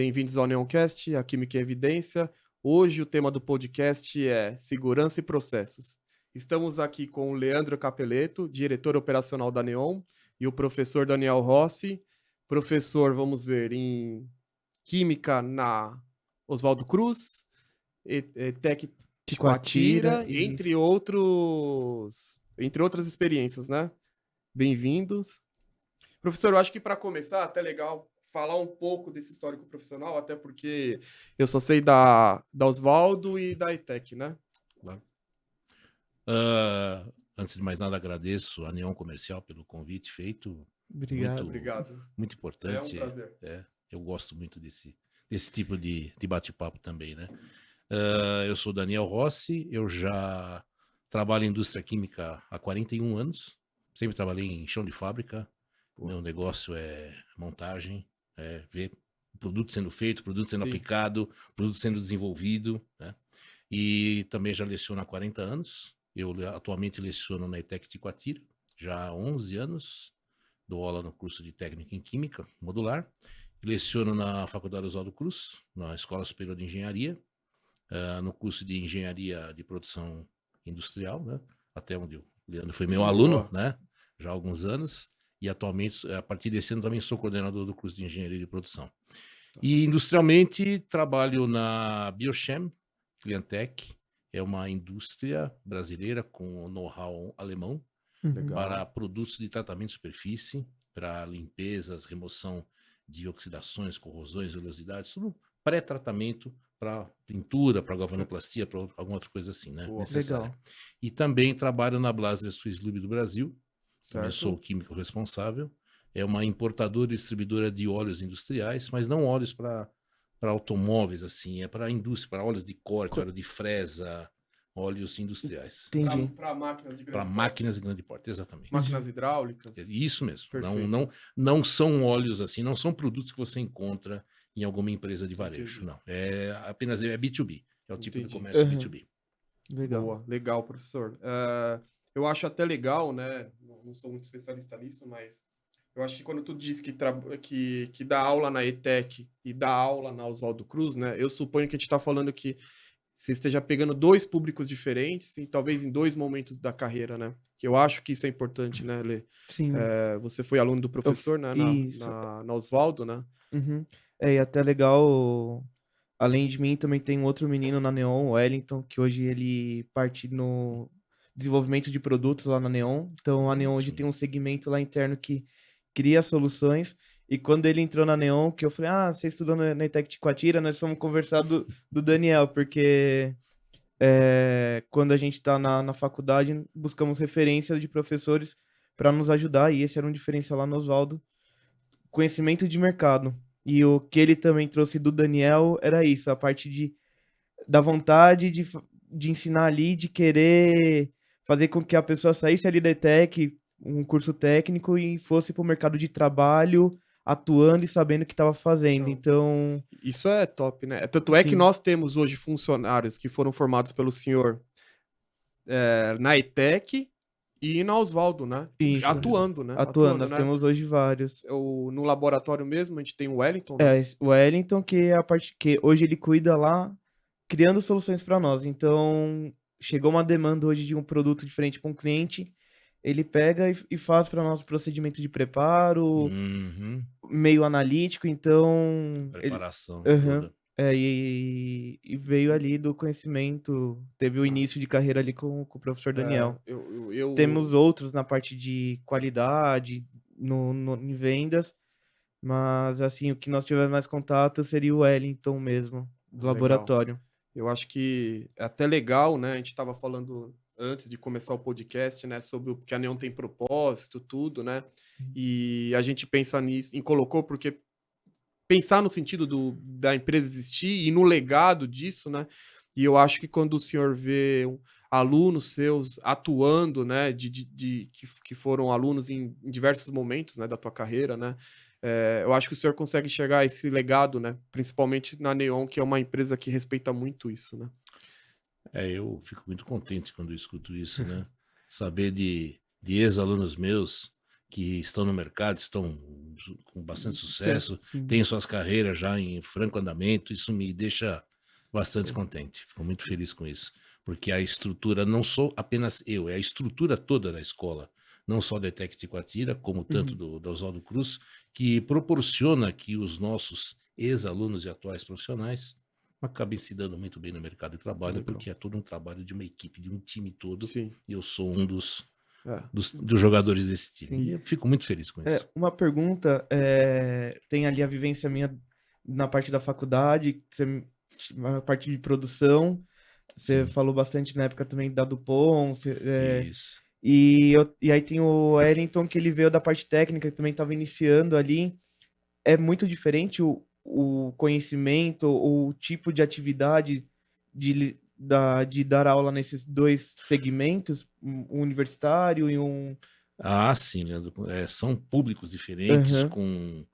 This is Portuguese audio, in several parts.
Bem-vindos ao Neoncast, a Química em Evidência. Hoje o tema do podcast é Segurança e Processos. Estamos aqui com o Leandro Capeleto, diretor operacional da Neon, e o professor Daniel Rossi, professor, vamos ver, em Química na Oswaldo Cruz, ETEC Ticoatira, Ticoatira, entre outras experiências, né? Bem-vindos. Professor, eu acho que para começar, até legal falar um pouco desse histórico profissional, até porque eu só sei da Oswaldo e da ETEC, né? Claro. Antes de mais nada, agradeço a Neon Comercial pelo convite feito. Obrigado. Obrigado. Muito importante. É um prazer. Eu gosto muito desse tipo de bate-papo também, né? Eu sou Daniel Rossi, eu já trabalho em indústria química há 41 anos. Sempre trabalhei em chão de fábrica. Meu negócio é montagem, ver produto sendo feito, produto sendo aplicado, produto sendo desenvolvido, né? E também já leciono há 40 anos. Eu atualmente leciono na ETEC Ticoatira, já há 11 anos. Dou aula no curso de técnica em química modular. Leciono na Faculdade Oswaldo Cruz, na Escola Superior de Engenharia, no curso de Engenharia de Produção Industrial, né? Até onde o Leandro foi meu aluno, né? Já há alguns anos. E atualmente, a partir desse ano, também sou coordenador do curso de Engenharia de Produção. E industrialmente, trabalho na Biochem, Clientec, é uma indústria brasileira com know-how alemão para produtos de tratamento de superfície, para limpezas, remoção de oxidações, corrosões, oleosidades, tudo pré-tratamento para pintura, para galvanoplastia, para alguma outra coisa assim, né? Necessária. Legal. E também trabalho na Blaser Swiss Lube do Brasil, também Certo. sou o químico responsável. É uma importadora e distribuidora de óleos industriais, mas não óleos para automóveis, assim, é para a indústria, para óleos de corte, óleo de fresa, óleos industriais. Entendi. Para máquinas de grande Para porte. máquinas de grande porte, exatamente. Máquinas hidráulicas. Isso mesmo. Perfeito. Não são óleos assim, não são produtos que você encontra em alguma empresa de varejo. Entendi. Não. É apenas B2B. É o tipo de Entendi. comércio Uhum. B2B. Legal. Boa, legal, professor. Eu acho até legal, né? Não sou muito especialista nisso, mas eu acho que quando tu diz que dá aula na ETEC e dá aula na Oswaldo Cruz, né? Eu suponho que a gente está falando que você esteja pegando dois públicos diferentes e talvez em dois momentos da carreira, né? Que eu acho que isso é importante, né, Lê? Sim. Você foi aluno do professor, né? Isso. Na Oswaldo, né? Uhum. E até legal, além de mim, também tem um outro menino na Neon, o Wellington, que hoje ele parte no desenvolvimento de produtos lá na Neon. Então, a Neon hoje Sim. tem um segmento lá interno que cria soluções. E quando ele entrou na Neon, que eu falei, você estudou na ETEC Ticoatira, nós fomos conversar do Daniel, porque quando a gente está na faculdade, buscamos referências de professores para nos ajudar, e esse era um diferencial lá no Oswaldo, conhecimento de mercado. E o que ele também trouxe do Daniel era isso, a parte da vontade de ensinar ali, de querer fazer com que a pessoa saísse ali da ETEC, um curso técnico, e fosse para o mercado de trabalho, atuando e sabendo o que estava fazendo. Então, Isso é top, né? Tanto é que sim. nós temos hoje funcionários que foram formados pelo senhor na ETEC e na Oswaldo, né? Isso. Atuando, né? Nós né? temos hoje vários. No laboratório mesmo, a gente tem o Wellington, né? O Wellington, que é a parte que hoje ele cuida lá, criando soluções para nós. Então, chegou uma demanda hoje de um produto diferente para um cliente, ele pega e faz para nós o procedimento de preparo, Uhum. meio analítico. Então, Preparação Aham. toda. E veio ali do conhecimento, teve o início de carreira ali com o professor Daniel. Temos outros na parte de qualidade, em vendas, mas assim, o que nós tivemos mais contato seria o Wellington mesmo, do Legal. laboratório. Eu acho que é até legal, né? A gente estava falando antes de começar o podcast, né? Sobre o que a Neon tem propósito, tudo, né? E a gente pensa nisso, e colocou porque pensar no sentido da empresa existir e no legado disso, né? E eu acho que quando o senhor vê alunos seus atuando, né? Que foram alunos em diversos momentos, né? Da tua carreira, né? Eu acho que o senhor consegue enxergar esse legado, né? Principalmente na Neon, que é uma empresa que respeita muito isso, né? Eu fico muito contente quando eu escuto isso, né? Saber de ex-alunos meus que estão no mercado, estão com bastante sucesso, Sim. têm suas carreiras já em franco andamento. Isso me deixa bastante contente. Fico muito feliz com isso. Porque a estrutura, não sou apenas eu, é a estrutura toda da escola, não só da ETEC Ticoatira, como tanto da Oswaldo Cruz, que proporciona que os nossos ex-alunos e atuais profissionais acabem se dando muito bem no mercado de trabalho, Legal. porque é todo um trabalho de uma equipe, de um time todo, Sim. e eu sou um dos É. dos jogadores desse time. Sim. E eu fico muito feliz com isso. Uma pergunta, tem ali a vivência minha na parte da faculdade, na parte de produção, você Sim. falou bastante na época também da Dupont, Isso. e aí tem o Wellington, que ele veio da parte técnica, que também estava iniciando ali. É muito diferente o conhecimento, o tipo de atividade de dar aula nesses dois segmentos, um universitário e um... Ah, sim, Leandro. São públicos diferentes, Aham. com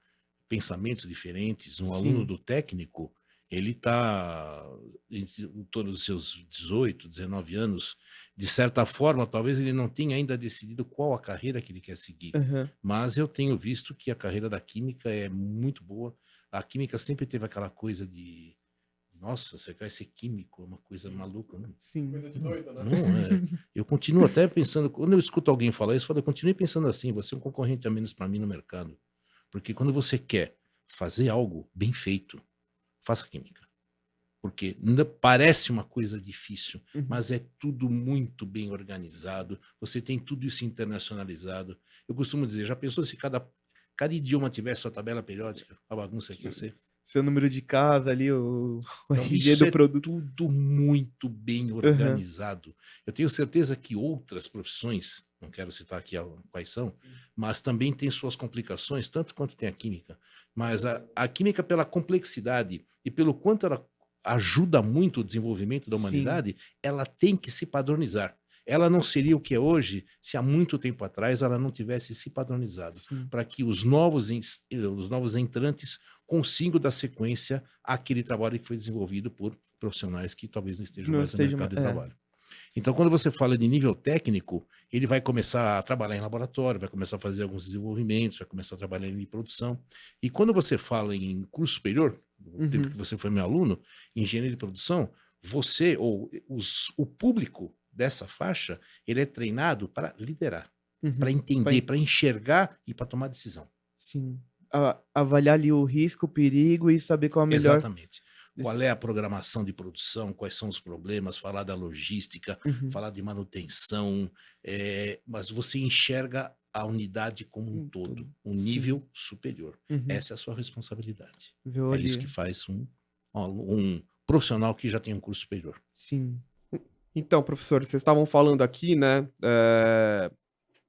pensamentos diferentes. Um Sim. aluno do técnico, ele está em torno dos seus 18, 19 anos. De certa forma, talvez ele não tenha ainda decidido qual a carreira que ele quer seguir. Aham. Mas eu tenho visto que a carreira da química é muito boa. A química sempre teve aquela coisa de, nossa, você vai ser químico, é uma coisa maluca, né? Sim. Coisa de doido, né? Não, eu continuo até pensando, quando eu escuto alguém falar isso, eu continuo pensando assim, você é um concorrente a menos para mim no mercado. Porque quando você quer fazer algo bem feito, faça química. Porque parece uma coisa difícil, Uhum. mas é tudo muito bem organizado, você tem tudo isso internacionalizado. Eu costumo dizer, já pensou se cada idioma tivesse sua tabela periódica, a bagunça que ia ser? Seu número de casa ali, o Então, RG isso do é produto. tudo muito bem organizado. Eu tenho certeza que outras profissões, não quero citar aqui quais são, mas também tem suas complicações, tanto quanto tem a química. Mas a química, pela complexidade e pelo quanto ela ajuda muito o desenvolvimento da Sim. humanidade, ela tem que se padronizar. Ela não seria o que é hoje se há muito tempo atrás ela não tivesse se padronizado, Sim. para que os novos entrantes consigam dar sequência àquele trabalho que foi desenvolvido por profissionais que talvez não estejam Não mais no esteja mercado de ma- trabalho. Então, quando você fala de nível técnico, ele vai começar a trabalhar em laboratório, vai começar a fazer alguns desenvolvimentos, vai começar a trabalhar em produção. E quando você fala em curso superior, no tempo que você foi meu aluno, engenharia de produção, você ou o público dessa faixa, ele é treinado para liderar, Uhum. para entender, para enxergar e para tomar decisão. Sim. Avaliar ali o risco, o perigo e saber qual é a melhor... Exatamente. Qual é a programação de produção, quais são os problemas, falar da logística, Uhum. falar de manutenção, mas você enxerga a unidade como um todo, um nível superior. Uhum. Essa é a sua responsabilidade. Viu É ali. isso que faz um profissional que já tem um curso superior. Sim. Então, professor, vocês estavam falando aqui, né?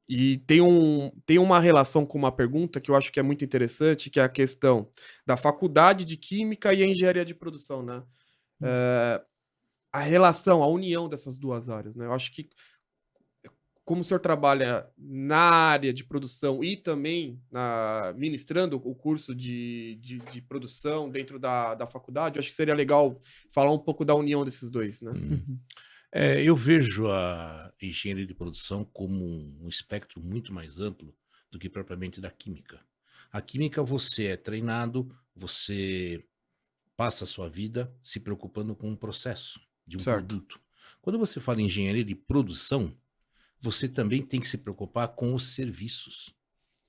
E tem uma relação com uma pergunta que eu acho que é muito interessante, que é a questão da faculdade de Química e a engenharia de produção, né? A relação, a união dessas duas áreas, né? Eu acho que como o senhor trabalha na área de produção e também ministrando o curso de produção dentro da faculdade, eu acho que seria legal falar um pouco da união desses dois, né? Uhum. Eu vejo a engenharia de produção como um espectro muito mais amplo do que propriamente da química. A química, você é treinado, você passa a sua vida se preocupando com um processo de um Certo. produto. Quando você fala em engenharia de produção, você também tem que se preocupar com os serviços.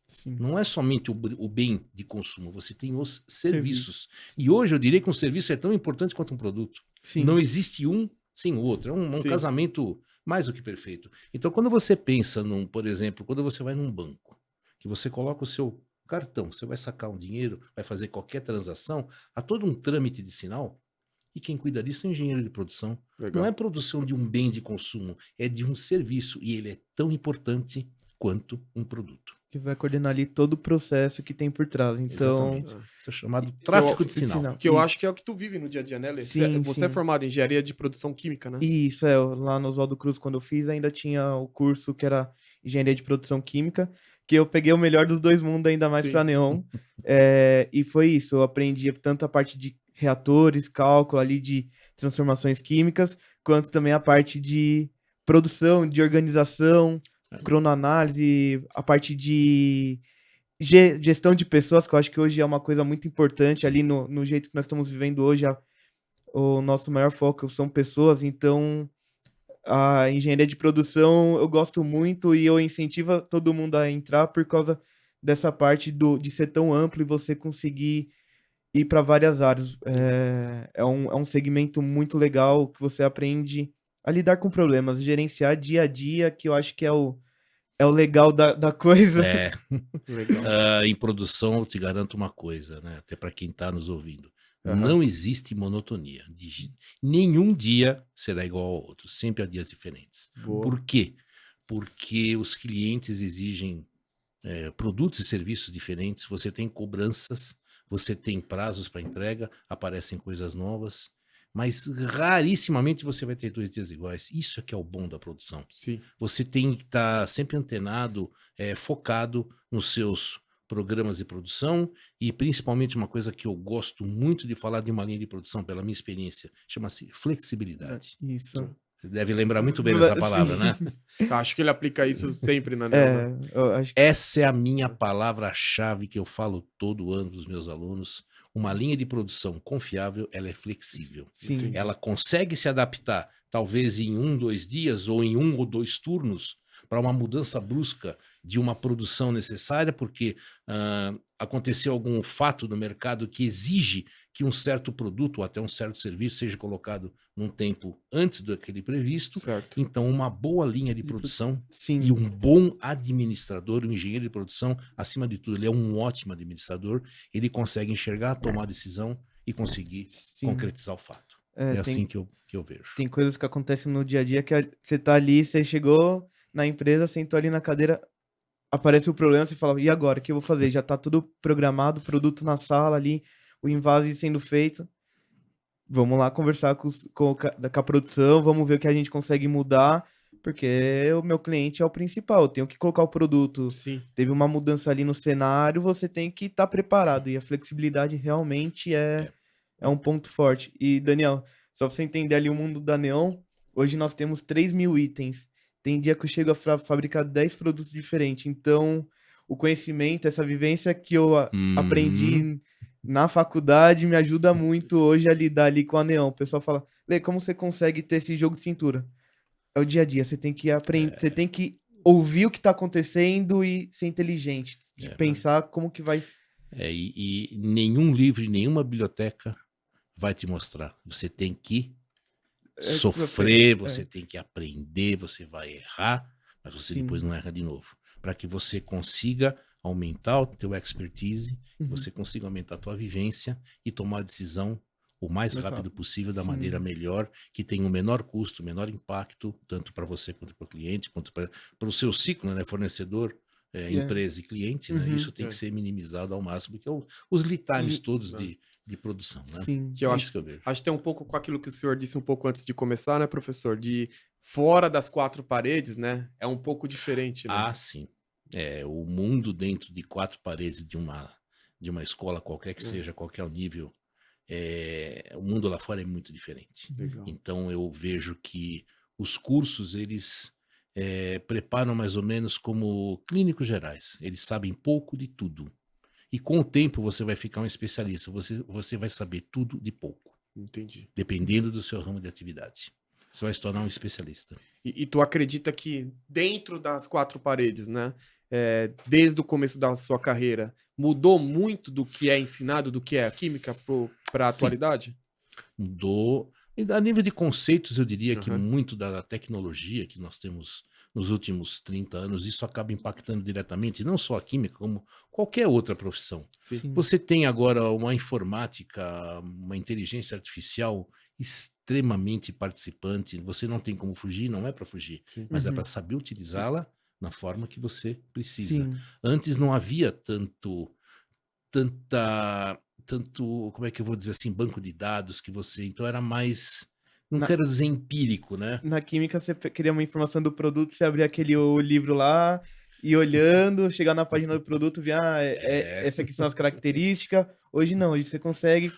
Sim. Não é somente o bem de consumo, você tem os serviços. Serviço. E hoje eu diria que um serviço é tão importante quanto um produto. Sim. Não existe um sem o outro. É um Sim. casamento mais do que perfeito. Então, quando você pensa por exemplo, quando você vai num banco, que você coloca o seu cartão, você vai sacar um dinheiro, vai fazer qualquer transação, há todo um trâmite de sinal, e quem cuida disso é o engenheiro de produção. Legal. Não é produção de um bem de consumo, é de um serviço, e ele é tão importante quanto um produto. Que vai coordenar ali todo o processo que tem por trás. Então, Exatamente. Isso é chamado tráfico de sinal. Que eu Isso. acho que é o que tu vive no dia a dia, né, Lê? Sim, Você é sim. formado em engenharia de produção química, né? Isso, lá no Oswaldo Cruz, quando eu fiz, ainda tinha o curso que era Engenharia de Produção Química, que eu peguei o melhor dos dois mundos, ainda mais Sim. para Neon. E foi isso, eu aprendi tanto a parte de reatores, cálculo ali de transformações químicas, quanto também a parte de produção, de organização, cronoanálise, a parte de gestão de pessoas, que eu acho que hoje é uma coisa muito importante ali no jeito que nós estamos vivendo hoje. O nosso maior foco são pessoas, então a engenharia de produção eu gosto muito e eu incentivo todo mundo a entrar por causa dessa parte de ser tão amplo e você conseguir ir para várias áreas. É um segmento muito legal que você aprende a lidar com problemas, gerenciar dia a dia, que eu acho que é o legal da coisa. É, Legal. em produção, eu te garanto uma coisa, né? Até para quem está nos ouvindo. Aham. Não existe monotonia. Nenhum dia será igual ao outro. Sempre há dias diferentes. Boa. Por quê? Porque os clientes exigem produtos e serviços diferentes. Você tem cobranças, você tem prazos para entrega, aparecem coisas novas. Mas rarissimamente você vai ter 2 dias iguais. Isso é que é o bom da produção. Sim. Você tem que estar sempre antenado, focado nos seus programas de produção e principalmente uma coisa que eu gosto muito de falar de uma linha de produção, pela minha experiência, chama-se flexibilidade. Isso. Você deve lembrar muito bem dessa palavra, Sim. né? Acho que ele aplica isso sempre na Neo, né? Eu acho que Essa é a minha palavra-chave que eu falo todo ano para os meus alunos. Uma linha de produção confiável, ela é flexível. sim. Entendi. Ela consegue se adaptar, talvez em 1, 2 dias ou em 1 ou 2 turnos, para uma mudança brusca de uma produção necessária, porque aconteceu algum fato no mercado que exige que um certo produto ou até um certo serviço seja colocado num tempo antes daquele previsto. Certo. Então, uma boa linha de produção Sim. e um bom administrador, um engenheiro de produção, acima de tudo, ele é um ótimo administrador, ele consegue enxergar, tomar decisão e conseguir Sim. concretizar o fato. É, É assim que eu vejo. tem coisas que acontecem no dia a dia que você tá ali, você chegou na empresa, sentou ali na cadeira, aparece o problema, você fala, e agora? O que eu vou fazer? Já tá tudo programado, produto na sala ali, o invase sendo feito. Vamos lá conversar com a produção, vamos ver o que a gente consegue mudar, porque o meu cliente é o principal, eu tenho que colocar o produto. Sim. Teve uma mudança ali no cenário, você tem que estar preparado. E a flexibilidade realmente é um ponto forte. E, Daniel, só pra você entender ali o mundo da Neon, hoje nós temos 3.000 itens. Tem dia que eu chego a fabricar 10 produtos diferentes. Então, o conhecimento, essa vivência que eu aprendi na faculdade me ajuda muito hoje a lidar ali com a Neon. O pessoal fala, Lê, como você consegue ter esse jogo de cintura? É o dia a dia, você tem que aprender, você tem que ouvir o que tá acontecendo e ser inteligente, de pensar como que vai... E nenhum livro, nenhuma biblioteca vai te mostrar. Você tem que sofrer, você tem que aprender, você vai errar, mas você Sim. depois não erra de novo. Para que você consiga aumentar o teu expertise, que você consiga aumentar a tua vivência e tomar a decisão o mais rápido possível, da Sim. maneira melhor, que tenha o menor custo, o menor impacto, tanto para você quanto para o cliente, quanto para o seu ciclo, né? Fornecedor, empresa e cliente, né? Isso tem que ser minimizado ao máximo, que é os lead times todos de produção, né? Sim. Que eu acho que eu vejo. Acho que tem um pouco com aquilo que o senhor disse um pouco antes de começar, né, professor? De fora das 4 paredes, né? É um pouco diferente, né? Ah, sim. O mundo dentro de 4 paredes de uma escola qualquer que seja, qualquer nível, o mundo lá fora é muito diferente. Legal. Então eu vejo que os cursos, eles preparam mais ou menos como clínicos gerais. Eles sabem pouco de tudo. E com o tempo você vai ficar um especialista. Você vai saber tudo de pouco. Entendi. Dependendo do seu ramo de atividade. Você vai se tornar um especialista. E tu acredita que dentro das 4 paredes, né? Desde o começo da sua carreira, mudou muito do que é ensinado, do que é a química para a Sim. atualidade? Mudou. E a nível de conceitos, eu diria que muito da tecnologia que nós temos nos últimos 30 anos, isso acaba impactando diretamente, não só a química, como qualquer outra profissão. Sim. Você tem agora uma informática, uma inteligência artificial extremamente participante, você não tem como fugir, não é para fugir, mas é para saber utilizá-la na forma que você precisa. Sim. Antes não havia tanto, como é que eu vou dizer assim, banco de dados que você... Então era mais, não quero dizer empírico, né? Na química, você queria uma informação do produto, você abria o livro lá, e olhando, chegar na página do produto, ver, essa aqui são as características. Hoje não, hoje você consegue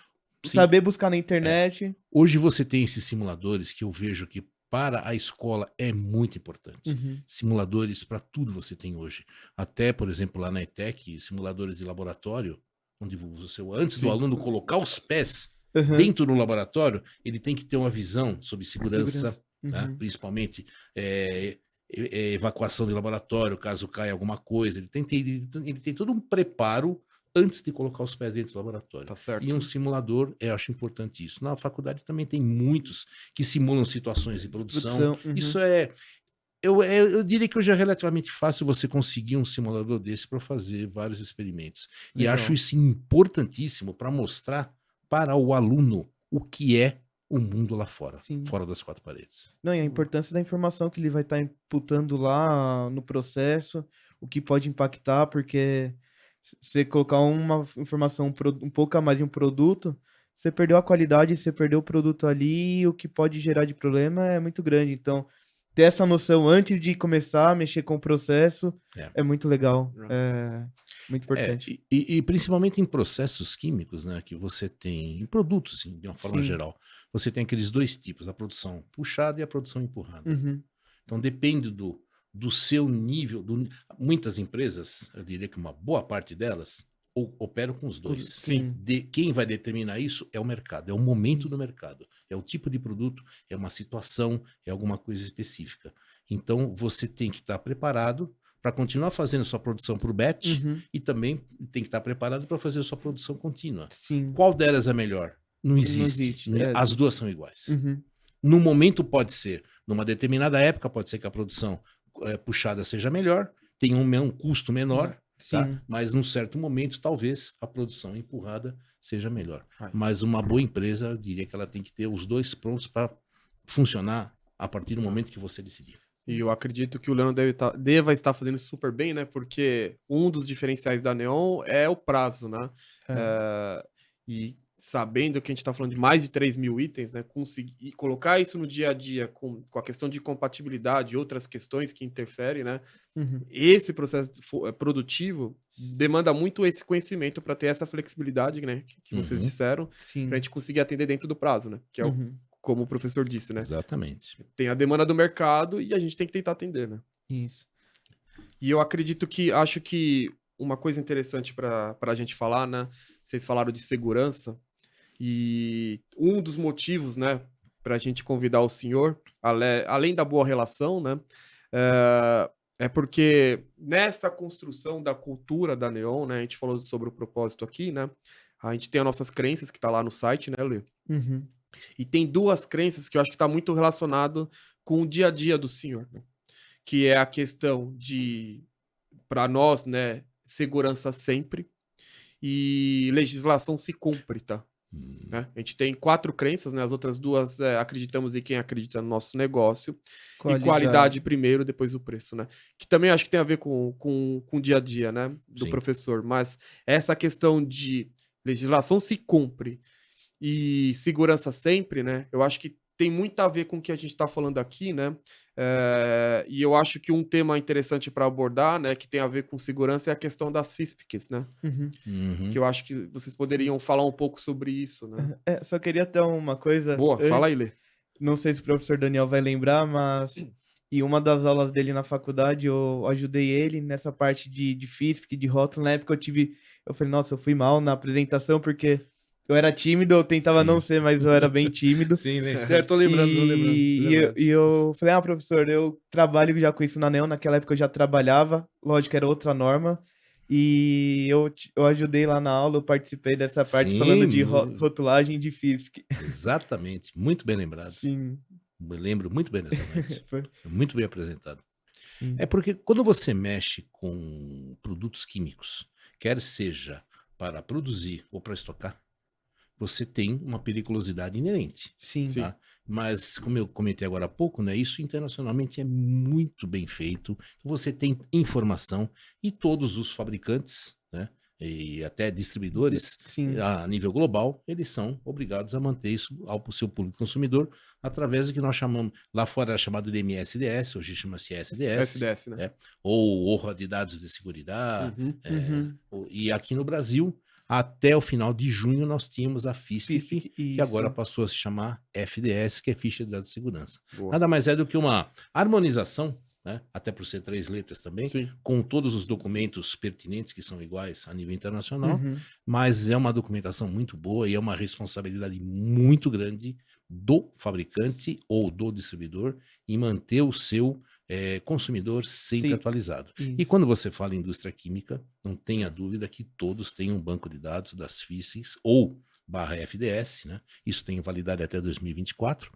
saber buscar na internet. Hoje você tem esses simuladores que eu vejo que para a escola é muito importante. Simuladores para tudo você tem hoje. Até, por exemplo, lá na ETEC, simuladores de laboratório, onde você, antes do aluno colocar os pés dentro do laboratório, ele tem que ter uma visão sobre segurança. Né? Principalmente evacuação de laboratório, caso caia alguma coisa. Ele tem todo um preparo antes de colocar os pés dentro do laboratório. Tá certo. E um simulador, eu acho importante isso. Na faculdade também tem muitos que simulam situações de produção. Isso eu diria que hoje é relativamente fácil você conseguir um simulador desse para fazer vários experimentos. E acho isso importantíssimo para mostrar para o aluno o que é o mundo lá fora, fora das quatro paredes. Não, e a importância da informação que ele vai estar imputando lá no processo, o que pode impactar, porque você colocar uma informação um pouco a mais de um produto, você perdeu a qualidade, você perdeu o produto ali, e o que pode gerar de problema é muito grande. Então, ter essa noção antes de começar a mexer com o processo é muito legal, é muito importante. E principalmente em processos químicos, né, que você tem, em produtos, assim, de uma forma geral, você tem aqueles dois tipos, a produção puxada e a produção empurrada. Então depende do seu nível, muitas empresas, eu diria que uma boa parte delas, operam com os dois. Quem vai determinar isso é o mercado, é o momento do mercado, é o tipo de produto, é uma situação, é alguma coisa específica. Então você tem que estar preparado para continuar fazendo sua produção por batch e também tem que estar preparado para fazer sua produção contínua. Qual delas é melhor? Não existe. As duas são iguais. No momento pode ser, numa determinada época pode ser que a produção puxada seja melhor, tenha um custo menor, tá? Mas num certo momento talvez a produção empurrada seja melhor. Mas uma boa empresa, eu diria que ela tem que ter os dois prontos para funcionar a partir do momento que você decidir. E eu acredito que o Leandro deva estar fazendo super bem, né? Porque um dos diferenciais da Neon é o prazo, né? E sabendo que a gente está falando de mais de 3.000 itens, né? Conseguir colocar isso no dia a dia com a questão de compatibilidade e outras questões que interferem, né? Esse processo produtivo demanda muito esse conhecimento para ter essa flexibilidade, né? Que vocês disseram, para a gente conseguir atender dentro do prazo, né? Que é como o professor disse, né? Exatamente. Tem a demanda do mercado e a gente tem que tentar atender, né? Isso. E eu acredito acho que uma coisa interessante para a gente falar, né? Vocês falaram de segurança e um dos motivos, né, para a gente convidar o senhor, além da boa relação, né, é porque nessa construção da cultura da Neon, né, a gente falou sobre o propósito aqui, né? A gente tem as nossas crenças que tá lá no site, né, Lê? E tem duas crenças que eu acho que está muito relacionado com o dia a dia do senhor, né? Que é a questão de, para nós, né, segurança sempre e legislação se cumpre, tá? Né? A gente tem 4 crenças, né? As outras 2 acreditamos em quem acredita no nosso negócio. E qualidade primeiro, depois o preço, né? Que também acho que tem a ver com o dia a dia, né? Do professor. Mas essa questão de legislação se cumpre e segurança sempre, né? Eu acho que tem muito a ver com o que a gente está falando aqui, né? E eu acho que um tema interessante para abordar, né, que tem a ver com segurança, é a questão das FISPICs, né? Que eu acho que vocês poderiam falar um pouco sobre isso, né? Só queria ter uma coisa. Boa, fala aí, Lê. Não sei se o professor Daniel vai lembrar, mas em uma das aulas dele na faculdade, eu ajudei ele nessa parte de FISPIC, de rótulo. Na época eu falei, nossa, eu fui mal na apresentação, porque eu era tímido, eu tentava não ser, mas eu era bem tímido. Eu tô lembrando, E eu falei, professor, eu trabalho já com isso na Neon, naquela época eu já trabalhava, lógico, era outra norma, e eu ajudei lá na aula, eu participei dessa parte falando de rotulagem de FISPIC. Exatamente, muito bem lembrado. Me lembro muito bem dessa parte. Muito bem apresentado. É porque quando você mexe com produtos químicos, quer seja para produzir ou para estocar, você tem uma periculosidade inerente. Tá? Mas, como eu comentei agora há pouco, né, isso internacionalmente é muito bem feito. Você tem informação e todos os fabricantes, né, e até distribuidores a nível global, eles são obrigados a manter isso ao seu público consumidor através do que nós chamamos, lá fora era chamado de MSDS, hoje chama-se SDS, né? Ou honra de dados de segurança. E aqui no Brasil, Até o final de junho nós tínhamos a FISPIC, que Isso. agora passou a se chamar FDS, que é Ficha de Dados de Segurança. Boa. Nada mais é do que uma harmonização, né, até por ser 3 letras também, Sim. com todos os documentos pertinentes que são iguais a nível internacional, Uhum. mas é uma documentação muito boa e é uma responsabilidade muito grande do fabricante ou do distribuidor em manter o seu consumidor sempre Sim. atualizado. E Isso. quando você fala em indústria química, não tenha dúvida que todos têm um banco de dados das FISICs ou /FDS, né? Isso tem validade até 2024,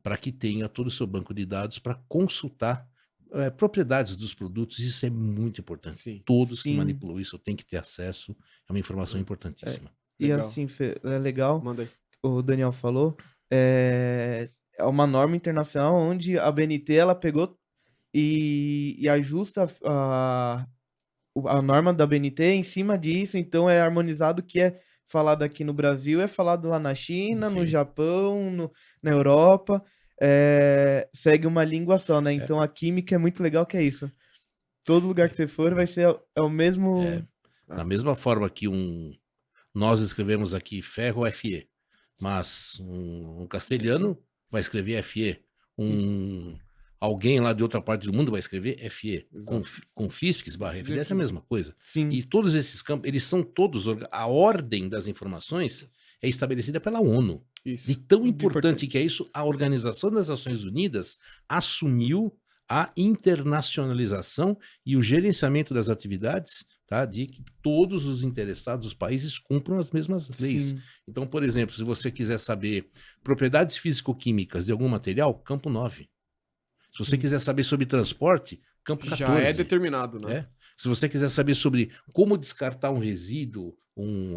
para que tenha todo o seu banco de dados para consultar propriedades dos produtos. Isso é muito importante. Sim. Todos que Sim. manipulam isso têm que ter acesso. É uma informação importantíssima. E Legal. assim, Fê, é legal, Manda aí. o Daniel falou, é uma norma internacional onde a BNT ela pegou e ajusta a norma da BNT em cima disso, então é harmonizado o que é falado aqui no Brasil, é falado lá na China, no Sim. Japão, na Europa, segue uma língua só, né? Então a química é muito legal que é isso. Todo lugar que você for vai ser o mesmo... Da mesma forma que nós escrevemos aqui ferro FE, mas um castelhano vai escrever FE, alguém lá de outra parte do mundo vai escrever FE, com FISPICs /FDS é a mesma coisa. Sim. E todos esses campos, eles são todos, a ordem das informações é estabelecida pela ONU. Isso. De tão Muito importante que é isso, a Organização das Nações Unidas assumiu a internacionalização e o gerenciamento das atividades, tá, de que todos os interessados, os países, cumpram as mesmas leis. Sim. Então, por exemplo, se você quiser saber propriedades físico-químicas de algum material, campo 9. Se você quiser saber sobre transporte, campo 14. Já é determinado, né? É. Se você quiser saber sobre como descartar um resíduo,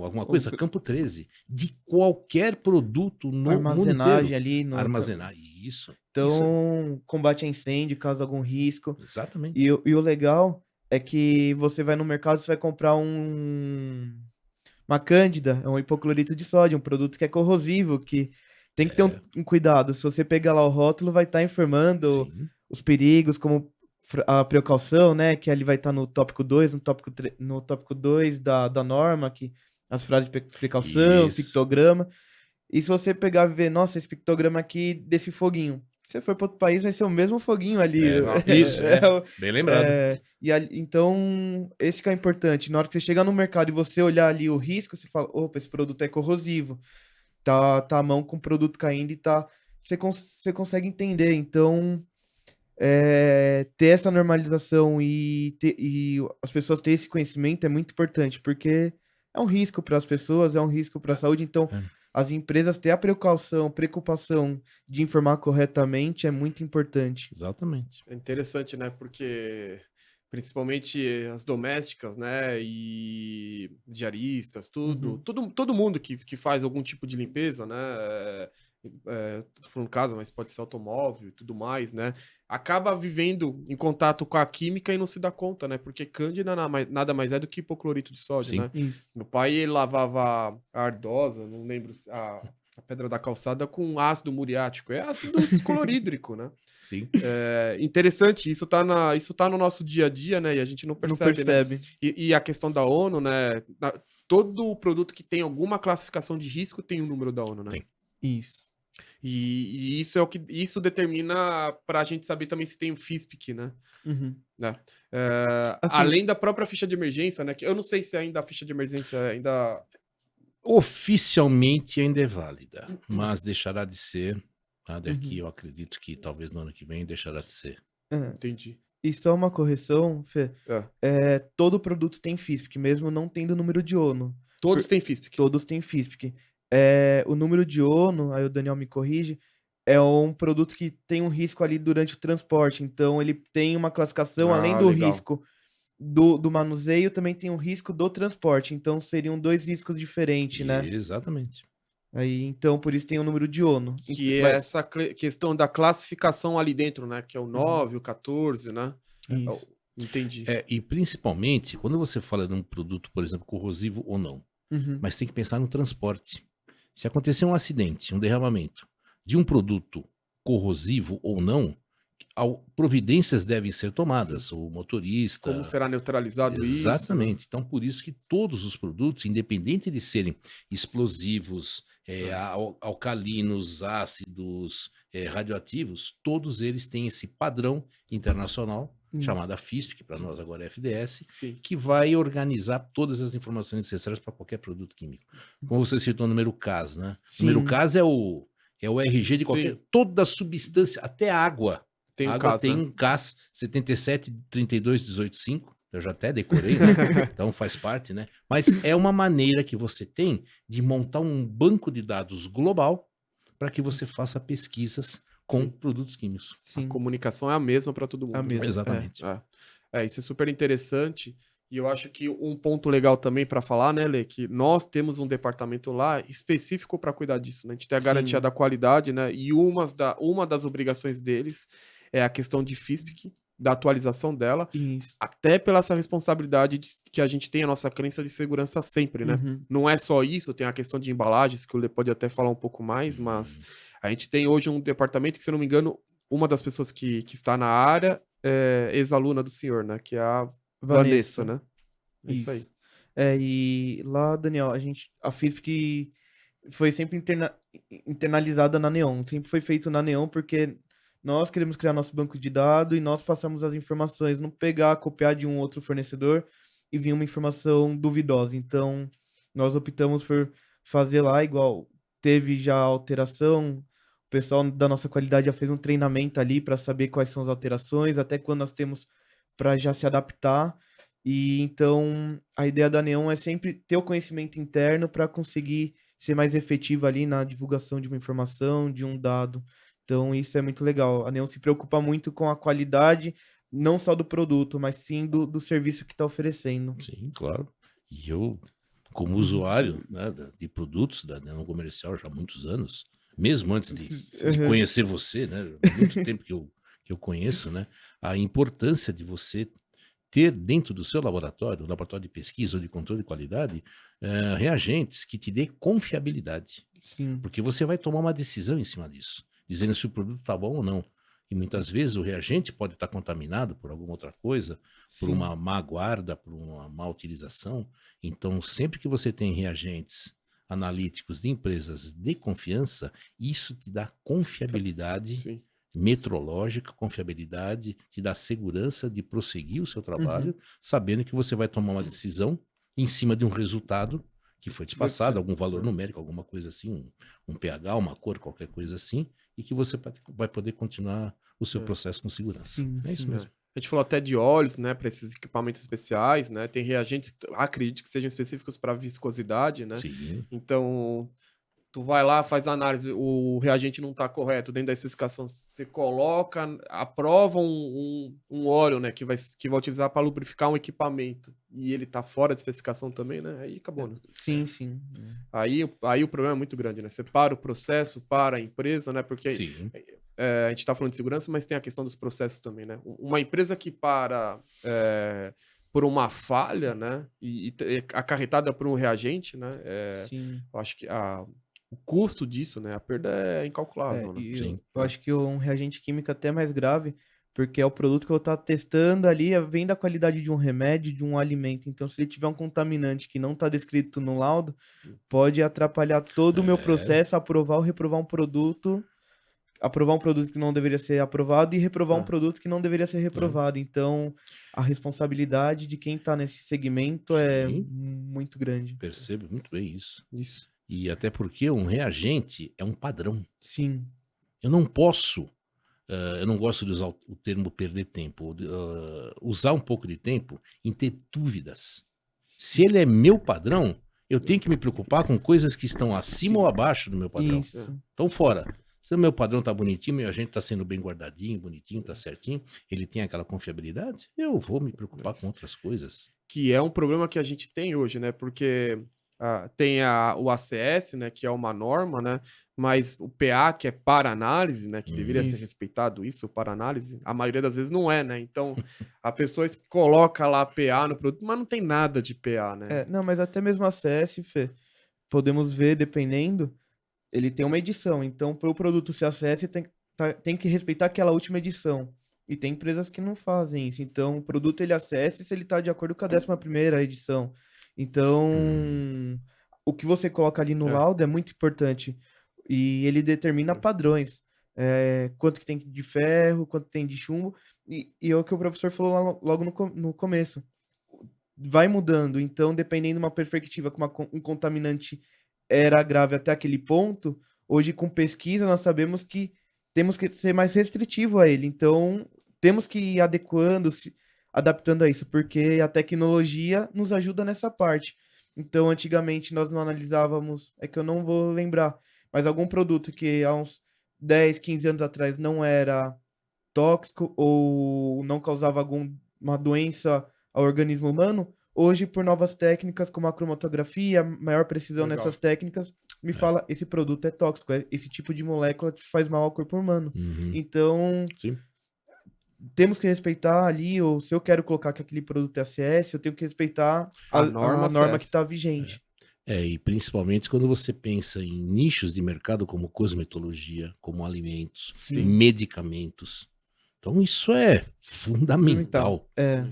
alguma coisa, campo 13. De qualquer produto no mundo Armazenagem inteiro. ali. No... Armazenar, isso. Então, combate a incêndio, caso algum risco. Exatamente. E o legal é que você vai no mercado, você vai comprar uma cândida, um hipoclorito de sódio, um produto que é corrosivo, que tem que ter um cuidado. Se você pegar lá o rótulo, vai estar informando Sim. os perigos, como a precaução, né? Que ali vai estar no tópico 2, no tópico 2 da norma, que as frases de precaução, Isso. pictograma. E se você pegar e ver, nossa, esse pictograma aqui desse foguinho. Se você for para outro país, vai ser o mesmo foguinho ali. Isso, bem lembrado. Então, esse que é importante. Na hora que você chegar no mercado e você olhar ali o risco, você fala, opa, esse produto é corrosivo. Tá a mão com o produto caindo e você consegue entender. Então, ter essa normalização e as pessoas terem esse conhecimento é muito importante, porque é um risco para as pessoas, é um risco para a saúde. Então, as empresas ter a preocupação de informar corretamente é muito importante. Exatamente. É interessante, né? Porque principalmente as domésticas, né? E diaristas, tudo. Todo mundo que faz algum tipo de limpeza, né? Tô falando casa, mas pode ser automóvel e tudo mais, né? Acaba vivendo em contato com a química e não se dá conta, né? Porque cândida nada mais é do que hipoclorito de sódio, Sim. né? Isso. Meu pai, ele lavava a ardosa, não lembro, a pedra da calçada com ácido muriático. É ácido clorídrico, né? Sim. Interessante, isso tá no nosso dia a dia, né? E a gente não percebe. Né? E a questão da ONU, né? Todo produto que tem alguma classificação de risco tem um número da ONU, né? Tem. Isso. E isso é o que isso determina para a gente saber também se tem o FISPIC, né? Né? Assim, além da própria ficha de emergência, né? Que eu não sei se ainda a ficha de emergência ainda Oficialmente ainda é válida, mas deixará de ser. Tá? Daqui eu acredito que talvez no ano que vem deixará de ser. entendi. E só uma correção, Fê. Todo produto tem FISPIC, mesmo não tendo número de ONU. Todos têm FISPIC. Todos têm FISPIC. O número de ONU, aí o Daniel me corrige, é um produto que tem um risco ali durante o transporte. Então, ele tem uma classificação, além do legal. risco do manuseio, também tem o risco do transporte. Então, seriam 2 riscos diferentes, né? Exatamente. Aí, então, por isso tem o número de ONU. Que é essa questão da classificação ali dentro, né? Que é o 9, o 14, né? Isso. Entendi. E principalmente, quando você fala de um produto, por exemplo, corrosivo ou não, mas tem que pensar no transporte. Se acontecer um acidente, um derramamento de um produto corrosivo ou não, providências devem ser tomadas, o motorista... Como será neutralizado isso? Exatamente. Então, por isso que todos os produtos, independente de serem explosivos, alcalinos, ácidos, radioativos, todos eles têm esse padrão internacional, chamado FISP, que para nós agora é FDS, Sim. que vai organizar todas as informações necessárias para qualquer produto químico. Como você citou o número CAS, né? O número CAS é o RG de qualquer... Sim. Toda substância, até água. Tem A um água caso, tem né? um CAS 773218.5, eu já até decorei, né? Então faz parte, né? Mas é uma maneira que você tem de montar um banco de dados global para que você faça pesquisas com produtos químicos. Sim. A comunicação é a mesma para todo mundo. A mesma, Exatamente. Isso é super interessante. E eu acho que um ponto legal também para falar, né, Lê, que nós temos um departamento lá específico para cuidar disso, né? A gente tem a garantia da qualidade, né? E uma das obrigações deles é a questão de FISP, da atualização dela, Isso. até pela essa responsabilidade que a gente tem a nossa crença de segurança sempre, né? Uhum. Não é só isso, tem a questão de embalagens, que o Lê pode até falar um pouco mais, mas a gente tem hoje um departamento que, se eu não me engano, uma das pessoas que está na área é ex-aluna do senhor, né? Que é a Vanessa, né? É isso aí. E lá, Daniel, a FISP foi sempre internalizada na Neon. Sempre foi feito na Neon porque nós queremos criar nosso banco de dados e nós passamos as informações, não pegar, copiar de um outro fornecedor e vir uma informação duvidosa. Então, nós optamos por fazer lá igual. Teve já alteração, o pessoal da nossa qualidade já fez um treinamento ali para saber quais são as alterações, até quando nós temos para já se adaptar. E então a ideia da Neon é sempre ter o conhecimento interno para conseguir ser mais efetivo ali na divulgação de uma informação, de um dado. Então isso é muito legal. A Neon se preocupa muito com a qualidade, não só do produto, mas sim do serviço que está oferecendo. Sim, claro. E eu, como usuário, né, de produtos da Neon Comercial já há muitos anos, mesmo antes de conhecer você, né, há muito tempo que eu conheço, né, a importância de você ter dentro do seu laboratório, laboratório de pesquisa ou de controle de qualidade, reagentes que te dê confiabilidade. Sim. Porque você vai tomar uma decisão em cima disso, dizendo se o produto está bom ou não. E muitas vezes o reagente pode estar contaminado por alguma outra coisa, por uma má guarda, por uma má utilização. Então, sempre que você tem reagentes analíticos de empresas de confiança, isso te dá confiabilidade. Sim. Metrológica, confiabilidade, te dá segurança de prosseguir o seu trabalho, sabendo que você vai tomar uma decisão em cima de um resultado que foi te passado, algum valor numérico, alguma coisa assim, um pH, uma cor, qualquer coisa assim, e que você vai poder continuar o seu processo com segurança. Sim, é isso mesmo. A gente falou até de óleos, né, para esses equipamentos especiais, né? Tem reagentes que acredito que sejam específicos para viscosidade, né? Sim. Então, tu vai lá, faz a análise, o reagente não está correto dentro da especificação, você coloca, aprova um óleo, né, que vai utilizar para lubrificar um equipamento e ele está fora de especificação também, né? Aí acabou, né? Sim, sim. Aí o problema é muito grande, né? Você para o processo, para a empresa, né? Porque a gente está falando de segurança, mas tem a questão dos processos também, né? Uma empresa que para por uma falha, né? E acarretada por um reagente, né? Eu acho que o custo disso, né? A perda é incalculável, né? Eu acho que um reagente químico é até mais grave, porque é o produto que eu vou estar testando ali, vem da qualidade de um remédio, de um alimento. Então, se ele tiver um contaminante que não está descrito no laudo, pode atrapalhar todo o meu processo, aprovar ou reprovar um produto que não deveria ser aprovado e reprovar um produto que não deveria ser reprovado. Então, a responsabilidade de quem está nesse segmento é muito grande. Percebo muito bem isso. Isso. E até porque um reagente é um padrão. Sim. Eu não posso, eu não gosto de usar o termo perder tempo, usar um pouco de tempo em ter dúvidas. Se ele é meu padrão, eu tenho que me preocupar com coisas que estão acima ou abaixo do meu padrão. Isso. Então, fora. Se o meu padrão tá bonitinho, meu agente tá sendo bem guardadinho, bonitinho, tá certinho, ele tem aquela confiabilidade, eu vou me preocupar com outras coisas. Que é um problema que a gente tem hoje, né? Porque tem o ACS, né? Que é uma norma, né? Mas o PA, que é para análise, né? Que deveria ser respeitado isso, para análise, a maioria das vezes não é, né? Então, a pessoa coloca lá PA no produto, mas não tem nada de PA, né? Não, mas até mesmo ACS, Fê, podemos ver, dependendo, ele tem uma edição. Então, para o produto ser ACS, tem que respeitar aquela última edição. E tem empresas que não fazem isso. Então, o produto ele acessa se ele está de acordo com a 11ª edição. Então, o que você coloca ali no É. laudo é muito importante. E ele determina padrões. Quanto que tem de ferro, quanto tem de chumbo. E é o que o professor falou logo no começo. Vai mudando. Então, dependendo de uma perspectiva que um contaminante era grave até aquele ponto, hoje com pesquisa nós sabemos que temos que ser mais restritivo a ele. Então, temos que ir adequando, adaptando a isso, porque a tecnologia nos ajuda nessa parte. Então, antigamente nós não analisávamos, é que eu não vou lembrar, mas algum produto que há uns 10, 15 anos atrás não era tóxico ou não causava alguma doença ao organismo humano, hoje, por novas técnicas como a cromatografia, maior precisão Legal. nessas técnicas, me fala, esse produto é tóxico, esse tipo de molécula te faz mal ao corpo humano. Uhum. Então, Sim. temos que respeitar ali, ou se eu quero colocar que aquele produto é ACS, eu tenho que respeitar A a norma norma ACS. que está vigente. E principalmente quando você pensa em nichos de mercado como cosmetologia, como alimentos, Sim. medicamentos. Então isso é fundamental. É.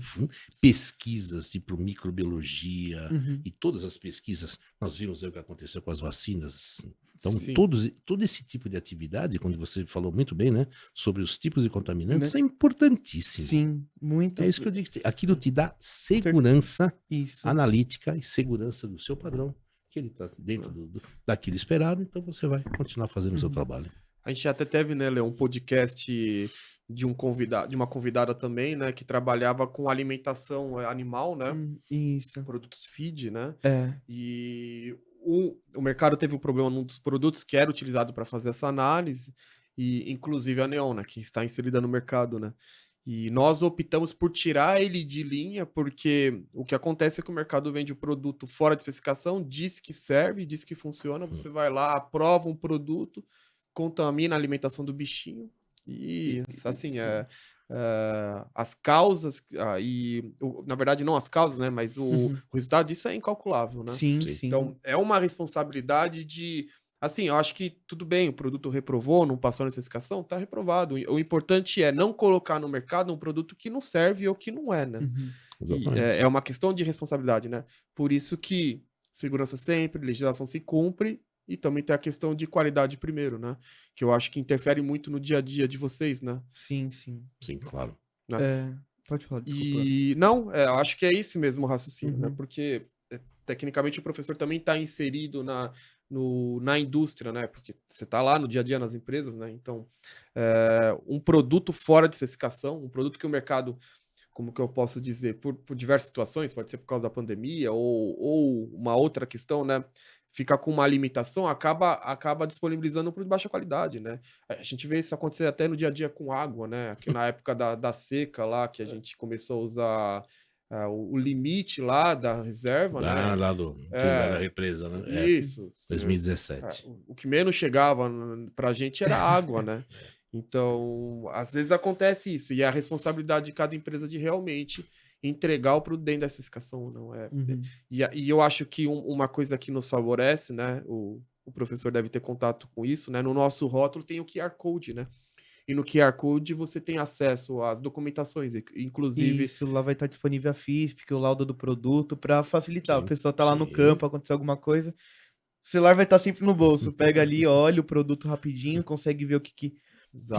Pesquisas tipo microbiologia Uhum. e todas as pesquisas, nós vimos aí o que aconteceu com as vacinas. Então Sim. todo esse tipo de atividade, quando você falou muito bem, né, sobre os tipos de contaminantes, Né? é importantíssimo. Sim, muito. É isso que eu digo. Aquilo te dá segurança Isso. analítica e segurança do seu padrão, que ele está dentro daquilo esperado, então você vai continuar fazendo o seu trabalho. A gente até teve, né, Léo, um podcast de uma convidada também, né, que trabalhava com alimentação animal, né, Isso. produtos feed, né, É. e o mercado teve um problema num dos produtos que era utilizado para fazer essa análise, e inclusive a Neon, né, que está inserida no mercado, né. E nós optamos por tirar ele de linha, porque o que acontece é que o mercado vende o produto fora de especificação, diz que serve, diz que funciona, você vai lá, aprova um produto, contamina a alimentação do bichinho, e assim, as causas, na verdade não as causas, né, mas o resultado disso é incalculável, né? Sim, Sim. sim. Então, é uma responsabilidade de. Assim, eu acho que tudo bem, o produto reprovou, não passou na especificação, tá reprovado. O importante é não colocar no mercado um produto que não serve ou que não é, né? Uhum. E Exatamente. é uma questão de responsabilidade, né? Por isso que segurança sempre, legislação se cumpre e também tem a questão de qualidade primeiro, né? Que eu acho que interfere muito no dia a dia de vocês, né? Sim, sim. Sim, claro. Pode falar, desculpa. E não, eu acho que é esse mesmo o raciocínio, né? Uhum. Porque tecnicamente o professor também está inserido na indústria, né? Porque você está lá no dia a dia nas empresas, né? Então, um produto fora de especificação, um produto que o mercado, como que eu posso dizer, por diversas situações, pode ser por causa da pandemia ou uma outra questão, né? Fica com uma limitação, acaba disponibilizando um produto de baixa qualidade, né? A gente vê isso acontecer até no dia a dia com água, né? Que na época da seca lá, que a gente começou a usar o limite lá da reserva, né? Lá da represa, né? Isso. 2017. O que menos chegava pra gente era água, né? Então, às vezes acontece isso, e é a responsabilidade de cada empresa de realmente entregar o produto dentro da especificação, não é? E eu acho que uma coisa que nos favorece, né? O professor deve ter contato com isso, né? No nosso rótulo tem o QR Code, né? E no QR Code você tem acesso às documentações, inclusive. Isso, lá vai estar disponível a FISP, o laudo do produto, para facilitar. Sim, A pessoa tá lá no sim. campo, acontecer alguma coisa, o celular vai estar sempre no bolso. Pega ali, olha o produto rapidinho, consegue ver o que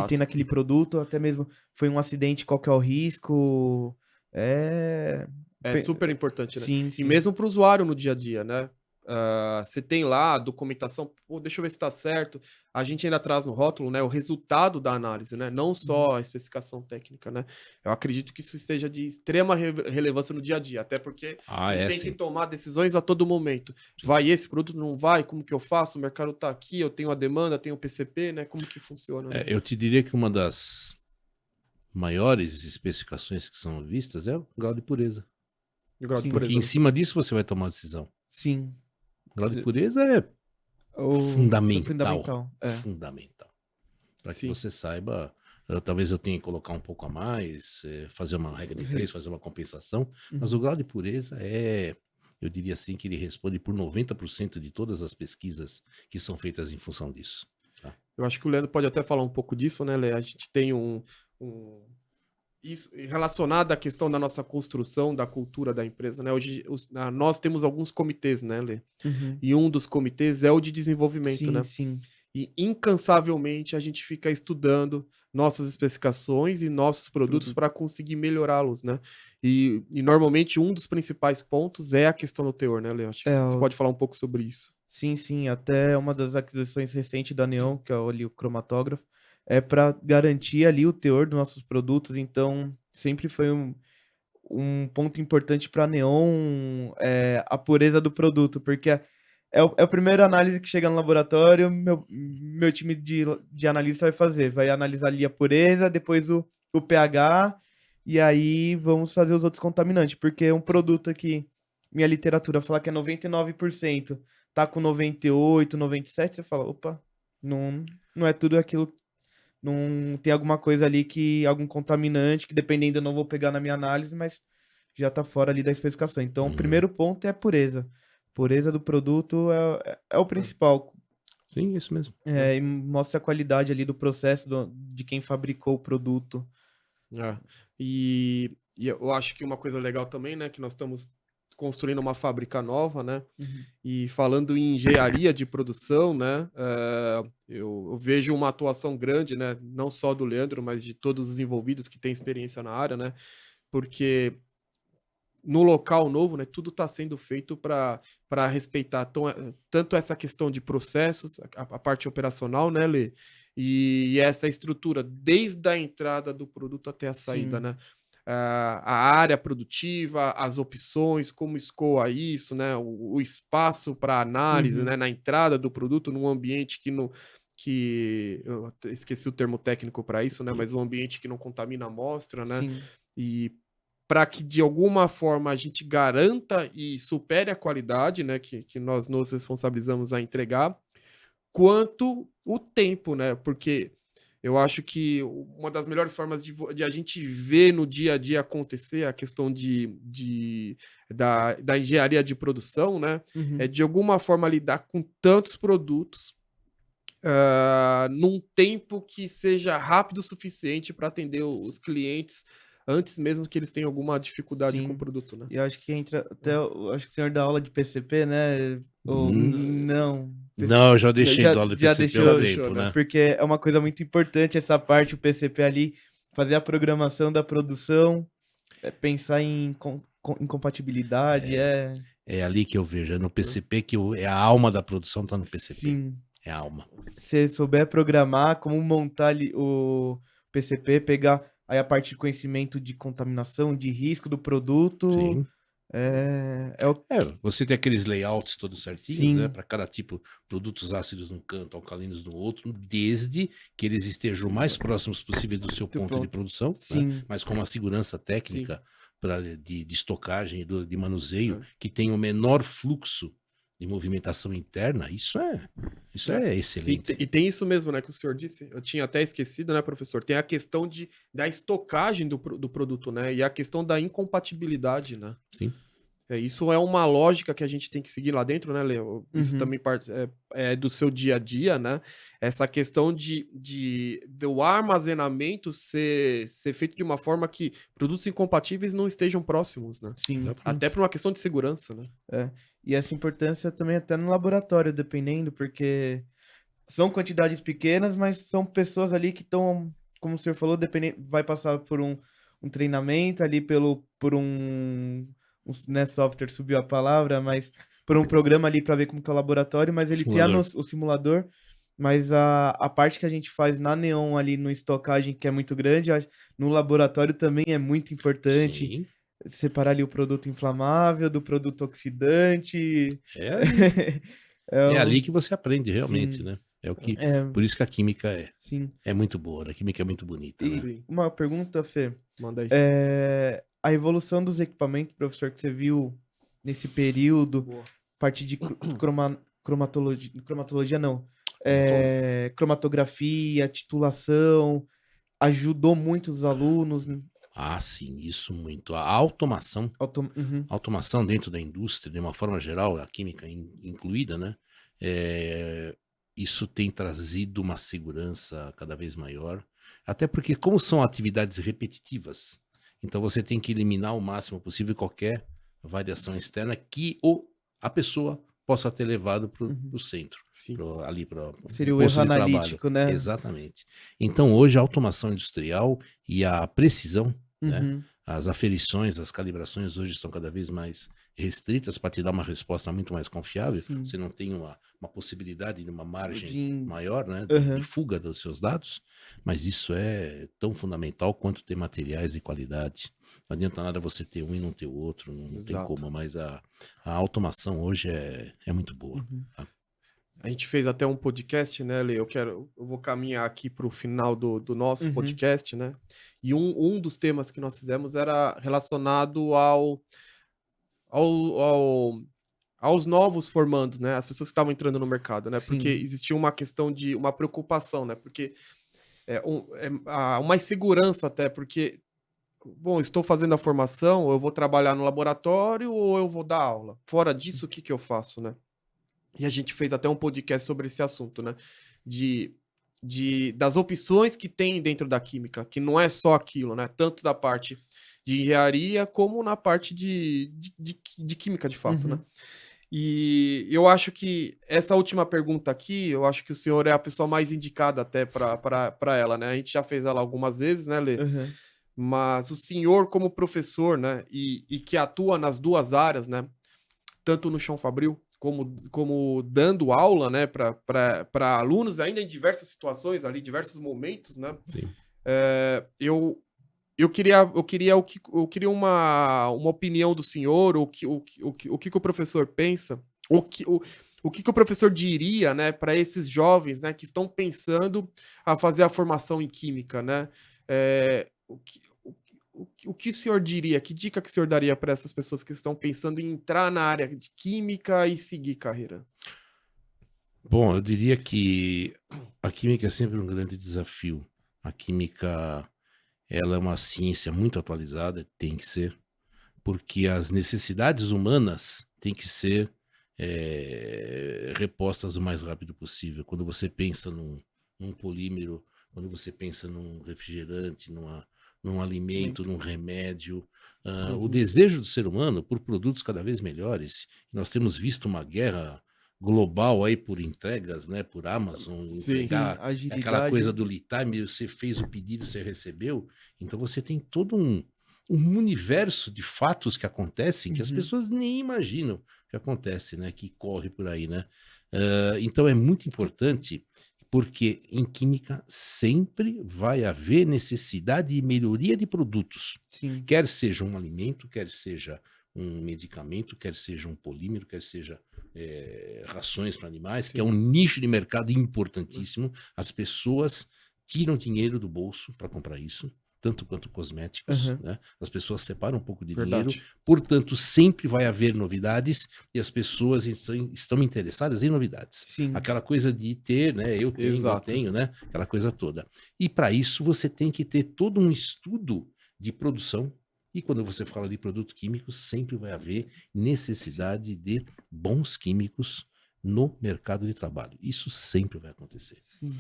tem naquele produto, até mesmo foi um acidente, qual que é o risco. É super importante, né? Sim, E sim. mesmo para o usuário no dia a dia, né? Você tem lá a documentação, pô, deixa eu ver se está certo. A gente ainda traz no rótulo, né, o resultado da análise, né? Não só a especificação técnica, né? Eu acredito que isso esteja de extrema relevância no dia a dia, até porque vocês têm sim. que tomar decisões a todo momento. Vai esse produto, não vai? Como que eu faço? O mercado está aqui, eu tenho a demanda, tenho o PCP, né? Como que funciona? Né? Eu te diria que uma das maiores especificações que são vistas é o grau de pureza. O grau de Sim. pureza, Porque em né? cima disso você vai tomar a decisão. Sim. O grau de pureza é fundamental. Fundamental. Para que Sim. você saiba, talvez eu tenha que colocar um pouco a mais, fazer uma regra de 3, fazer uma compensação, mas o grau de pureza eu diria assim, que ele responde por 90% de todas as pesquisas que são feitas em função disso. Tá? Eu acho que o Leandro pode até falar um pouco disso, né, Lê? A gente tem isso relacionado à questão da nossa construção, da cultura da empresa, né? Hoje nós temos alguns comitês, né, Lê? Uhum. E um dos comitês é o de desenvolvimento, Sim, né? sim. E incansavelmente a gente fica estudando nossas especificações e nossos produtos para conseguir melhorá-los, né? E normalmente um dos principais pontos é a questão do teor, né, Lê? Acho que você pode falar um pouco sobre isso. Sim, sim. Até uma das aquisições recentes da Neon, que é ali o cromatógrafo, é para garantir ali o teor dos nossos produtos. Então, sempre foi um ponto importante para a Neon a pureza do produto, porque é a primeira análise que chega no laboratório, meu time de analista vai fazer. Vai analisar ali a pureza, depois o pH, e aí vamos fazer os outros contaminantes. Porque um produto aqui, minha literatura fala que é 99%, tá com 98, 97%, você fala, opa, não é tudo aquilo. Não tem alguma coisa ali algum contaminante que dependendo eu não vou pegar na minha análise, mas já tá fora ali da especificação. Então, o primeiro ponto é a pureza. Pureza do produto é o principal. Sim, isso mesmo. E mostra a qualidade ali do processo de quem fabricou o produto. E eu acho que uma coisa legal também, né, que nós estamos construindo uma fábrica nova, né? Uhum. E falando em engenharia de produção, né? Eu vejo uma atuação grande, né? Não só do Leandro, mas de todos os envolvidos que têm experiência na área, né? Porque no local novo, né? Tudo está sendo feito para respeitar tanto essa questão de processos, a parte operacional, né, Lê? E essa estrutura, desde a entrada do produto até a saída, Sim. né? A área produtiva, as opções, como escoa isso, né? O espaço para análise, Uhum. né? Na entrada do produto, num ambiente que eu esqueci o termo técnico para isso, né? Mas um ambiente que não contamina a amostra, né? Sim. E para que de alguma forma a gente garanta e supere a qualidade, né? Que nós nos responsabilizamos a entregar, quanto o tempo, né? Porque eu acho que uma das melhores formas de a gente ver no dia a dia acontecer a questão da engenharia de produção, né? Uhum. É de alguma forma lidar com tantos produtos num tempo que seja rápido o suficiente para atender os clientes antes mesmo que eles tenham alguma dificuldade com o produto, né? E eu acho que entra até, acho que o senhor dá aula de PCP, né? Ou não? Não, eu já deixei de aula de já PCP há um deixou, tempo, né? Porque é uma coisa muito importante essa parte, o PCP ali, fazer a programação da produção, pensar em incompatibilidade, É ali que eu vejo, é no PCP que é a alma da produção, tá no PCP. Sim. É a alma. Se souber programar, como montar ali o PCP, pegar aí a parte de conhecimento de contaminação, de risco do produto. Sim. É Você tem aqueles layouts todos certinhos, Sim. né? Para cada tipo, produtos ácidos num canto, alcalinos no outro, desde que eles estejam o mais próximos possível do seu ponto de produção, Sim. né? Mas com uma segurança técnica de estocagem, de manuseio, que tem o menor fluxo de movimentação interna. Isso é excelente. E tem isso mesmo, né, que o senhor disse. Eu tinha até esquecido, né, professor? Tem a questão da estocagem do produto, né? E a questão da incompatibilidade, né? Sim. Isso é uma lógica que a gente tem que seguir lá dentro, né, Leo? Isso também é do seu dia a dia, né? Essa questão do armazenamento ser feito de uma forma que produtos incompatíveis não estejam próximos, né? Sim. Até por uma questão de segurança, né? E essa importância também até no laboratório, dependendo, porque são quantidades pequenas, mas são pessoas ali que estão, como o senhor falou, vai passar por um treinamento ali por né, software subiu a palavra, mas por um programa ali para ver como que é o laboratório, mas ele tem o simulador, mas a parte que a gente faz na Neon ali no estocagem, que é muito grande, no laboratório também é muito importante. Sim. Separar ali o produto inflamável do produto oxidante. É ali que você aprende realmente, Sim. né? Por isso que a química é muito boa, a química é muito bonita. Né? Uma pergunta, Fê. Manda aí. A evolução dos equipamentos, professor, que você viu nesse período, parte de cromatologia não, cromatografia, titulação, ajudou muito os alunos. Ah, sim, isso muito. A automação, automação dentro da indústria, de uma forma geral, a química incluída, né? Isso tem trazido uma segurança cada vez maior. Até porque, como são atividades repetitivas, então você tem que eliminar o máximo possível qualquer variação externa que a pessoa possa ter levado para o centro, Sim. ali para o Seria o posto erro de trabalho. analítico, né? Exatamente. Então, hoje, a automação industrial e a precisão, né? As aferições, as calibrações hoje são cada vez mais restritas para te dar uma resposta muito mais confiável. Sim. Você não tem uma possibilidade de uma margem De- maior, né, Uhum. de fuga dos seus dados, mas isso é tão fundamental quanto ter materiais de qualidade. Não adianta nada você ter um e não ter o outro, não tem Exato. como, mas a automação hoje é muito boa. Uhum. Tá? A gente fez até um podcast, né, Lê? Eu vou caminhar aqui para o final do nosso Uhum. podcast, né? E um dos temas que nós fizemos era relacionado aos novos formandos, né? As pessoas que estavam entrando no mercado, né? Sim. Porque existia uma questão de uma preocupação, né? Porque uma insegurança até, porque, bom, estou fazendo a formação, eu vou trabalhar no laboratório ou eu vou dar aula? Fora disso, o que eu faço, né? E a gente fez até um podcast sobre esse assunto, né? Das opções que tem dentro da química, que não é só aquilo, né? Tanto da parte de engenharia como na parte de química, de fato, né? E eu acho que essa última pergunta aqui, eu acho que o senhor é a pessoa mais indicada até para ela, né? A gente já fez ela algumas vezes, né, Lê? Uhum. Mas o senhor, como professor, né? E que atua nas duas áreas, né? Tanto no Chão Fabril, como dando aula, né, para alunos, ainda em diversas situações ali, diversos momentos, né? Sim. Eu queria uma opinião do senhor, o que o professor pensa, o que o professor diria, né, para esses jovens, né, que estão pensando a fazer a formação em química, né? O que o senhor diria? Que dica que o senhor daria para essas pessoas que estão pensando em entrar na área de química e seguir carreira? Bom, eu diria que a química é sempre um grande desafio. A química, ela é uma ciência muito atualizada, tem que ser, porque as necessidades humanas têm que ser repostas o mais rápido possível. Quando você pensa num polímero, quando você pensa num refrigerante, num alimento, num remédio, o desejo do ser humano por produtos cada vez melhores. Nós temos visto uma guerra global aí por entregas, né, por Amazon, entregar aquela coisa do lead time, você fez o pedido, você recebeu, então você tem todo um universo de fatos que acontecem que as pessoas nem imaginam que acontece, né, que corre por aí, né? Então é muito importante, porque em química sempre vai haver necessidade de melhoria de produtos. Sim. Quer seja um alimento, quer seja um medicamento, quer seja um polímero, quer seja rações para animais, que é um nicho de mercado importantíssimo. As pessoas tiram dinheiro do bolso para comprar isso, tanto quanto cosméticos, né? As pessoas separam um pouco de dinheiro, portanto, sempre vai haver novidades e as pessoas estão interessadas em novidades. Sim. Aquela coisa de ter, né? Eu tenho, né? Aquela coisa toda. E para isso você tem que ter todo um estudo de produção. E quando você fala de produto químico, sempre vai haver necessidade de bons químicos no mercado de trabalho. Isso sempre vai acontecer. Sim.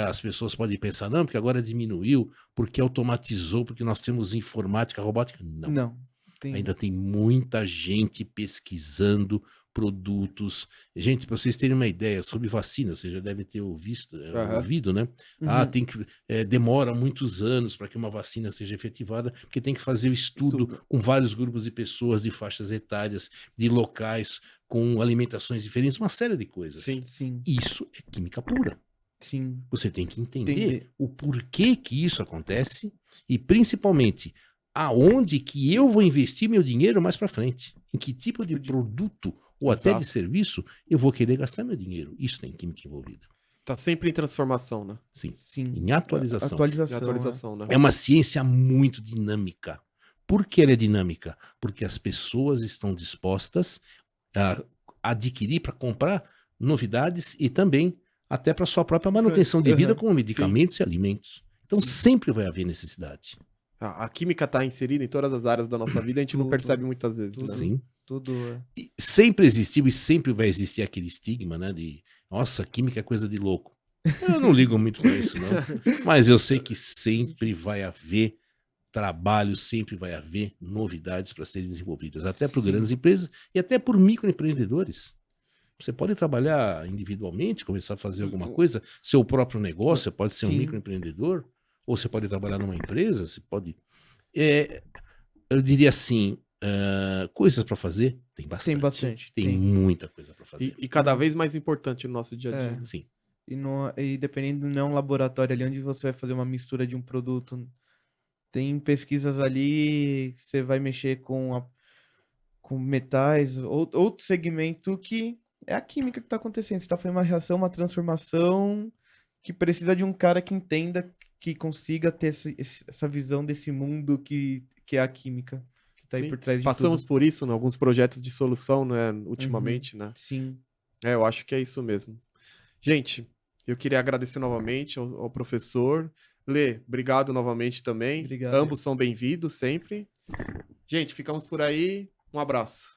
As pessoas podem pensar, não, porque agora diminuiu, porque automatizou, porque nós temos informática, robótica. Não. Ainda tem muita gente pesquisando produtos. Gente, para vocês terem uma ideia sobre vacina, você já deve ter ouvido, né? Demora muitos anos para que uma vacina seja efetivada, porque tem que fazer o estudo com vários grupos de pessoas, de faixas etárias, de locais, com alimentações diferentes, uma série de coisas. Sim. Isso é química pura. Sim. Você tem que entender o porquê que isso acontece e, principalmente, aonde que eu vou investir meu dinheiro mais para frente. Em que tipo de produto ou até de serviço eu vou querer gastar meu dinheiro. Isso tem química envolvida. Tá sempre em transformação, né? Sim. Sim. Em atualização. Atualização, né? É uma ciência muito dinâmica. Por que ela é dinâmica? Porque as pessoas estão dispostas a adquirir, para comprar novidades e também até para sua própria manutenção de vida, como medicamentos e alimentos. Então sempre vai haver necessidade. A química está inserida em todas as áreas da nossa vida, a gente não percebe muitas vezes. Né? Sim. Tudo. Sempre existiu e sempre vai existir aquele estigma, né? De, nossa, química é coisa de louco. Eu não ligo muito pra isso, não. Mas eu sei que sempre vai haver trabalho, sempre vai haver novidades para serem desenvolvidas, até por Sim. grandes empresas e até por microempreendedores. Você pode trabalhar individualmente, começar a fazer alguma coisa, seu próprio negócio, você pode ser um Sim. microempreendedor, ou você pode trabalhar numa empresa, você pode. Eu diria assim, coisas para fazer, tem bastante. Tem bastante. Tem muita coisa para fazer. E cada vez mais importante no nosso dia a dia. Sim. E dependendo, não é um laboratório ali onde você vai fazer uma mistura de um produto. Tem pesquisas ali, você vai mexer com metais, outro segmento que é a química que está acontecendo. Você está fazendo uma reação, uma transformação que precisa de um cara que entenda, que consiga ter essa visão desse mundo que é a química, que está aí Sim. por trás de Passamos tudo. por isso em alguns projetos de solução, né, ultimamente, né? Sim. Eu acho que é isso mesmo. Gente, eu queria agradecer novamente ao professor. Lê, obrigado novamente também. Obrigado. Ambos são bem-vindos sempre. Gente, ficamos por aí. Um abraço.